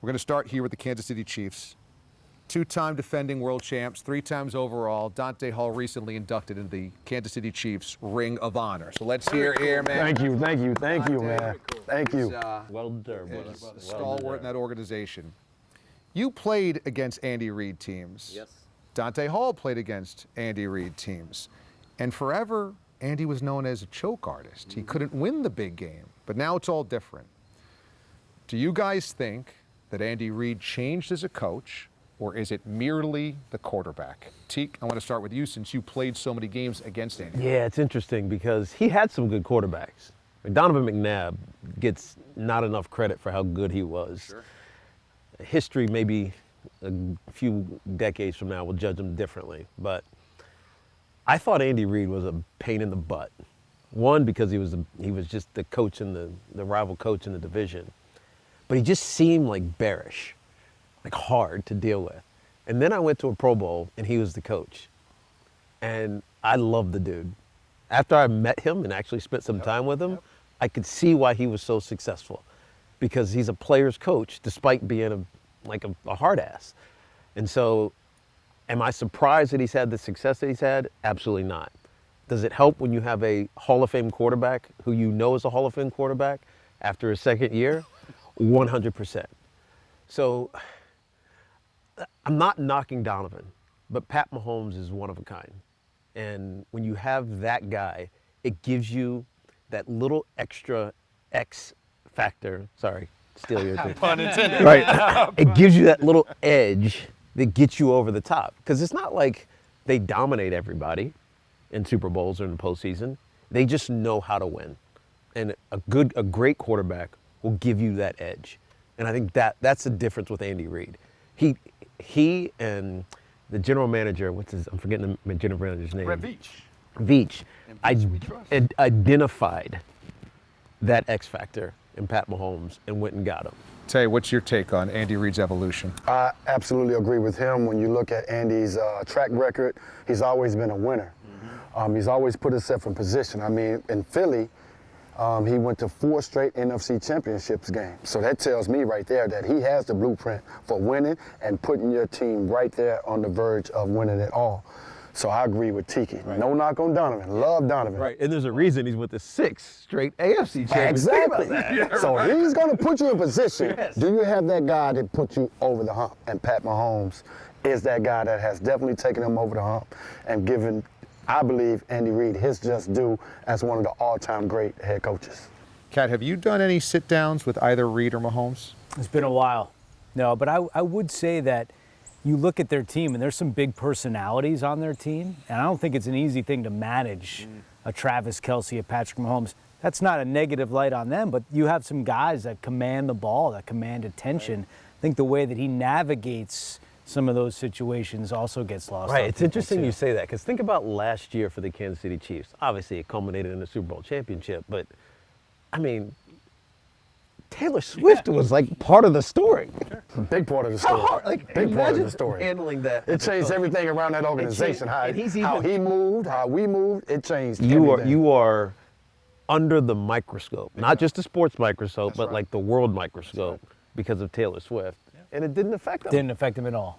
We're going to start here with the Kansas City Chiefs. Two-time defending world champs, 3 times overall. Dante Hall recently inducted into the Kansas City Chiefs Ring of Honor. So let's hear it here, man. Thank you, man. Cool. Thank you. Well deserved, brother. A stalwart in that organization. You played against Andy Reid teams. Yes. Dante Hall played against Andy Reid teams. And forever, Andy was known as a choke artist. He couldn't win the big game, but now it's all different. Do you guys think that Andy Reid changed as a coach, or is it merely the quarterback? Teak, I want to start with you since you played so many games against Andy. Yeah, it's interesting because he had some good quarterbacks. Donovan McNabb gets not enough credit for how good he was. Sure. History, maybe a few decades from now, will judge him differently. But I thought Andy Reid was a pain in the butt. One, because he was just the coach in the rival coach in the division. But he just seemed like bearish, like hard to deal with. And then I went to a Pro Bowl and he was the coach. And I loved the dude. After I met him and actually spent some time with him, I could see why he was so successful. Because he's a player's coach despite being a hard ass. And so, am I surprised that he's had the success that he's had? Absolutely not. Does it help when you have a Hall of Fame quarterback who you know is a Hall of Fame quarterback after his second year? 100%. So, I'm not knocking Donovan, but Pat Mahomes is one of a kind. And when you have that guy, it gives you that little extra X factor. Sorry, steal your thing. Pun intended. Right. It gives you that little edge that gets you over the top. Because it's not like they dominate everybody in Super Bowls or in the postseason. They just know how to win. And a great quarterback will give you that edge. And I think that's the difference with Andy Reid. He and the general manager, I'm forgetting the general manager's name. Brett Veach. Veach, And we trust. identified that X factor in Pat Mahomes and went and got him. Tay, what's your take on Andy Reid's evolution? I absolutely agree with him. When you look at Andy's track record, he's always been a winner. He's always put himself in position. I mean, in Philly, he went to 4 straight NFC championships games. So that tells me right there that he has the blueprint for winning and putting your team right there on the verge of winning it all. So I agree with Tiki. Right. No knock on Donovan. Love Donovan. Right, and there's a reason he's with the 6 straight AFC champions. Exactly. Yeah, so right. he's going to put you in position. Yes. Do you have that guy that puts you over the hump? And Pat Mahomes is that guy that has definitely taken him over the hump and given, I believe, Andy Reid his just due as one of the all-time great head coaches. Kat, have you done any sit-downs with either Reid or Mahomes? It's been a while. No, but I would say that you look at their team and there's some big personalities on their team, and I don't think it's an easy thing to manage a Travis Kelce, a Patrick Mahomes. That's not a negative light on them, but you have some guys that command the ball, that command attention. I think the way that he navigates some of those situations also gets lost. Right, it's interesting you say that, because think about last year for the Kansas City Chiefs. Obviously, it culminated in the Super Bowl championship, but, I mean, Taylor Swift was like part of the story. Big part of the story. Big part of the story. Handling that. It changed everything around that organization. How he moved, how we moved, it changed everything. You are under the microscope, not just the sports microscope, but right. like the world microscope because of Taylor Swift. And it didn't affect him. Didn't affect him at all.